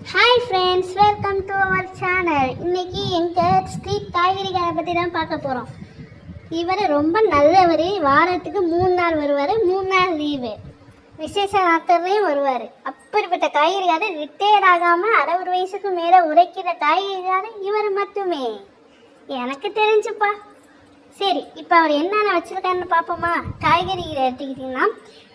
Hi friends, welcome to our channel. இன்னைக்கு எங்கள் street காய்கறிகளை பற்றி தான் பார்க்க போகிறோம். இவர் ரொம்ப நல்லவர். வாரத்துக்கு 3 நாள் வருவார், 3 நாள் லீவு. விசேஷ நாட்கள்லையும் வருவார். அப்படிப்பட்ட காய்கறிக்காரர் ரிட்டையர்ட் ஆகாமல் 60 வயசுக்கு மேலே உரைக்கிற காய்கறிக்காரர் இவர் மட்டுமே எனக்கு தெரிஞ்சுப்பா. சரி, இப்போ அவர் என்னென்ன வச்சுருக்காருன்னு பார்ப்போமா? காய்கறிகளை எடுத்துக்கிட்டிங்கன்னா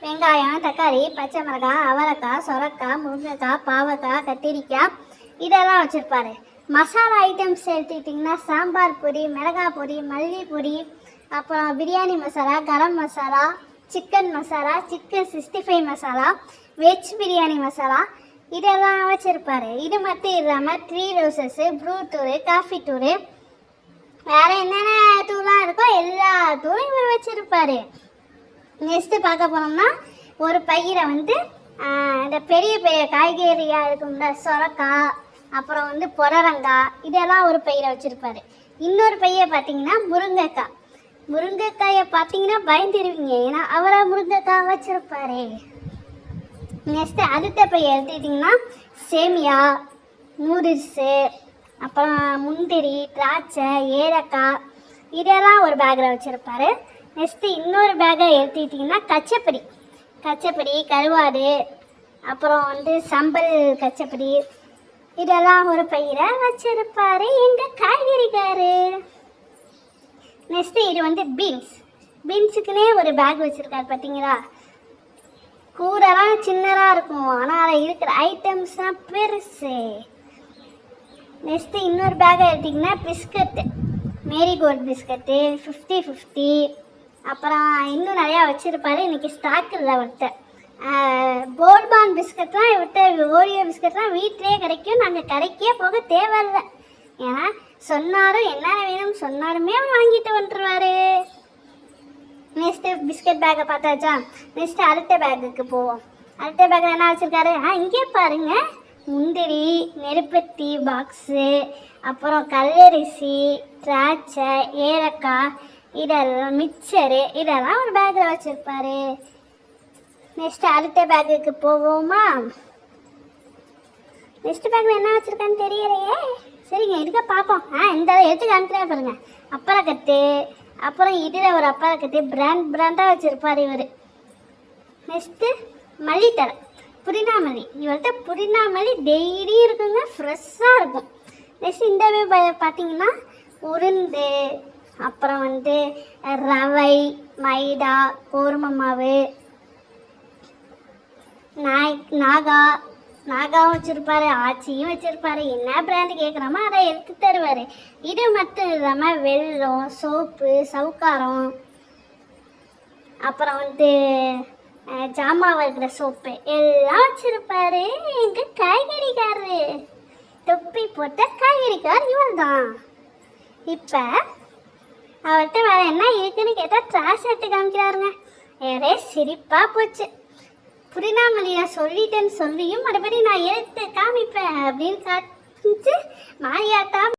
வெங்காயம், தக்காளி, பச்சை மிளகாய், அவரைக்காய், சொரக்காய், முருங்கைக்காய், பாவக்காய், கத்திரிக்காய் இதெல்லாம் வச்சுருப்பாரு. மசாலா ஐட்டம்ஸ் எடுத்துக்கிட்டிங்கன்னா சாம்பார் பொடி, மிளகாய் பொடி, மல்லி பொடி, அப்புறம் biryani masala, garam masala, chicken masala, chicken 65 masala, veg biryani masala இதெல்லாம் வச்சுருப்பாரு. இது மட்டும் இல்லாமல் 3 ரோசஸ்ஸு, ப்ரூ தூள், காஃபி தூள், வேறு என்னென்ன தூளாக இருக்கோ எல்லா தூளும் இவர் வச்சுருப்பார். நெக்ஸ்ட்டு பார்க்க போனோம்னா ஒரு பயிரை இந்த பெரிய பெரிய காய்கறியாக இருக்கும்ல, சொரக்காய், அப்புறம் புடலங்காய் இதெல்லாம் ஒரு பயிரை வச்சுருப்பார். இன்னொரு பையை பார்த்தீங்கன்னா முருங்கைக்காய். முருங்கைக்காயை பார்த்தீங்கன்னா பயந்துருவீங்க, ஏன்னா அவரை முருங்கைக்காய் வச்சுருப்பாரு. நெக்ஸ்ட்டு அடுத்த பையை எடுத்துக்கிட்டிங்கன்னா சேமியா, நூடுல்ஸு, அப்புறம் முந்திரி, திராட்சை, ஏலக்காய் இதெல்லாம் ஒரு பேக்கில் வச்சுருப்பாரு. நெக்ஸ்ட்டு இன்னொரு பேக்கை எடுத்துக்கிட்டிங்கன்னா கச்சப்படி, கருவாடு, அப்புறம் சம்பல் கச்சப்படி இதெல்லாம் ஒரு பயிரை வச்சுருப்பாரு எங்கள் காய்கறிக்காரு. நெக்ஸ்ட்டு இது பீன்ஸுக்குன்னே ஒரு பேக் வச்சுருக்காரு. பார்த்தீங்களா? கூடலாம் சின்னதாக இருக்கும், ஆனால் அதில் இருக்கிற ஐட்டம்ஸ் தான் பெருசு. நெக்ஸ்ட்டு இன்னொரு பேக்கை எடுத்திங்கன்னா பிஸ்கட்டு, மேரிகோல்டு பிஸ்கட்டு 50-50, அப்புறம் இன்னும் நிறையா வச்சுருப்பாரு. இன்றைக்கி ஸ்டாக் இல்லை அவர்கிட்ட. போல்பான் பிஸ்கட்லாம் இவர்கிட்ட, ஓரியோ பிஸ்கட்லாம் வீட்டிலே கிடைக்கும், நாங்கள் கடைக்கே போக தேவையில்லை. ஏன்னா சொன்னாலும் என்னென்ன வேணும் சொன்னாலுமே வாங்கிட்டு வந்துடுவார். நெக்ஸ்ட்டு பிஸ்கட் பேக்கை பார்த்தாச்சா? நெக்ஸ்ட்டு அடுத்த பேக்குக்கு போவோம். அடுத்த பேக்கில் என்ன வச்சுருக்காரு? இங்கே பாருங்கள், முந்திரி, நெருப்பத்தி பாக்ஸு, அப்புறம் கல்லரிசி, திராட்சை, ஏலக்காய் இதெல்லாம், மிக்சரு இதெல்லாம் ஒரு பேக்கில் வச்சுருப்பாரு. நெக்ஸ்ட்டு அடுத்த பேக்குக்கு போவோமா? நெக்ஸ்ட் பேக்கில் என்ன வச்சுருக்கான்னு தெரியலையே. சரிங்க, இதுக்க பார்ப்போம். இந்த எடுத்து காமிக்கிறேன் பாருங்கள். அப்பளக்கட்டு, அப்புறம் இதில் ஒரு அப்பளக்கட்டு பிராண்டாக வச்சுருப்பார் இவர். நெக்ஸ்ட்டு மல்லித்தலை, புதினா மல்லி. இவர்கிட்ட புதினா மல்லி டெய்லி இருக்குங்க, ஃப்ரெஷ்ஷாக இருக்கும். நெக்ஸ்ட் இந்த பார்த்தீங்கன்னா உளுந்து, அப்புறம் ரவை, மைதா, கோதுமை மாவு, நாகாவும் வச்சுருப்பாரு, ஆச்சியும் வச்சுருப்பாரு. என்ன பிராண்டு கேட்குறோமோ அதை எடுத்து தருவார். இது மட்டும் இல்லாமல் வெல்லம், சோப்பு, சவுக்காரம், அப்புறம் ஜாமான் வைக்கிற சோப்பு எல்லாம் வச்சுருப்பாரு எங்கள் காய்கறிக்காரரு. தொப்பி போட்ட காய்கறிக்கார் இவர் தான். இப்போ அவர்கிட்ட வேறு என்ன இருக்குன்னு கேட்டால் ட்ராஷ் எடுத்து காமிக்கிறாருங்க. வேறே சிரிப்பாக போச்சு. புரினாமலி நான் சொல்லிட்டேன்னு சொல்லியும் மறுபடியும் நான் எடுத்து காமிப்பேன் அப்படின்னு காமிச்சு மாரியாட்டா